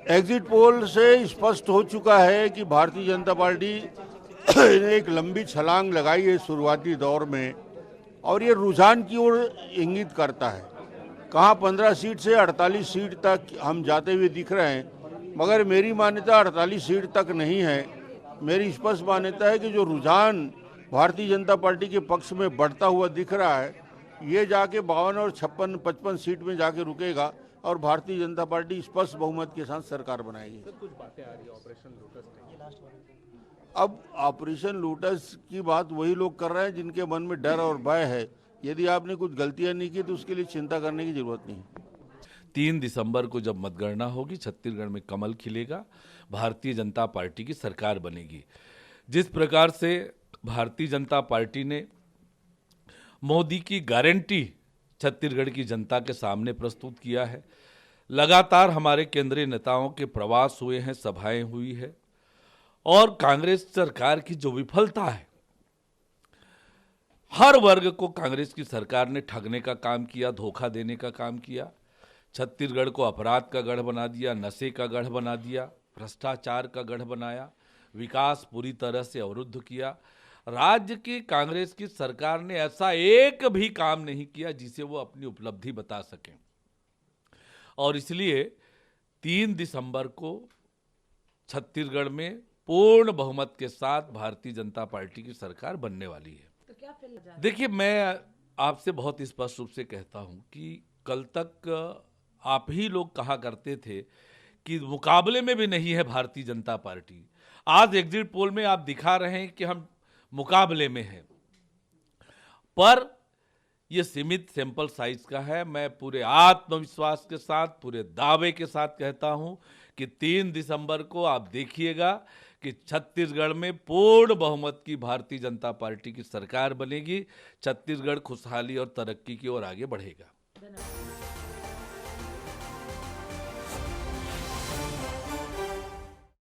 Exit poll से स्पष्ट हो चुका है कि भारतीय जनता पार्टी ने एक लंबी छलांग लगाई है शुरुआती दौर में, और ये रुझान की ओर इंगित करता है। कहाँ 15 सीट से 48 सीट तक हम जाते हुए दिख रहे हैं, मगर मेरी मान्यता 48 सीट तक नहीं है। मेरी स्पष्ट मान्यता है कि जो रुझान भारतीय जनता पार्टी के पक्ष में बढ़ता हुआ दिख रहा है, ये जाके 52 और 56-55 सीट में जाके रुकेगा और भारतीय जनता पार्टी स्पष्ट बहुमत के साथ सरकार बनाएगी। सर, कुछ बातें आ रही है ऑपरेशन लोटस में। अब ऑपरेशन लोटस की बात वही लोग कर रहे हैं जिनके मन में डर और भय है। यदि आपने कुछ गलतियां नहीं की तो उसके लिए चिंता करने की जरूरत नहीं। 3 दिसंबर को जब मतगणना होगी, छत्तीसगढ़ में कमल खिलेगा, भारतीय जनता पार्टी की सरकार बनेगी। जिस प्रकार से भारतीय जनता पार्टी ने मोदी की गारंटी छत्तीसगढ़ की जनता के सामने प्रस्तुत किया है, लगातार हमारे केंद्रीय नेताओं के प्रवास हुए हैं, सभाएं हुई है, और कांग्रेस सरकार की जो विफलता है, हर वर्ग को कांग्रेस की सरकार ने ठगने का काम किया, धोखा देने का काम किया, छत्तीसगढ़ को अपराध का गढ़ बना दिया, नशे का गढ़ बना दिया, भ्रष्टाचार का गढ़ बनाया, विकास पूरी तरह से अवरुद्ध किया। राज्य की कांग्रेस की सरकार ने ऐसा एक भी काम नहीं किया जिसे वो अपनी उपलब्धि बता सकें, और इसलिए 3 दिसंबर को छत्तीसगढ़ में पूर्ण बहुमत के साथ भारतीय जनता पार्टी की सरकार बनने वाली है। तो क्या फिर देखिए, मैं आपसे बहुत स्पष्ट रूप से कहता हूं कि कल तक आप ही लोग कहा करते थे कि मुकाबले में भी नहीं है भारतीय जनता पार्टी। आज एग्जिट पोल में आप दिखा रहे हैं कि हम मुकाबले में हैं, पर यह सीमित सैंपल साइज का है। मैं पूरे आत्मविश्वास के साथ, पूरे दावे के साथ कहता हूं कि 3 दिसंबर को आप देखिएगा कि छत्तीसगढ़ में पूर्ण बहुमत की भारतीय जनता पार्टी की सरकार बनेगी। छत्तीसगढ़ खुशहाली और तरक्की की ओर आगे बढ़ेगा।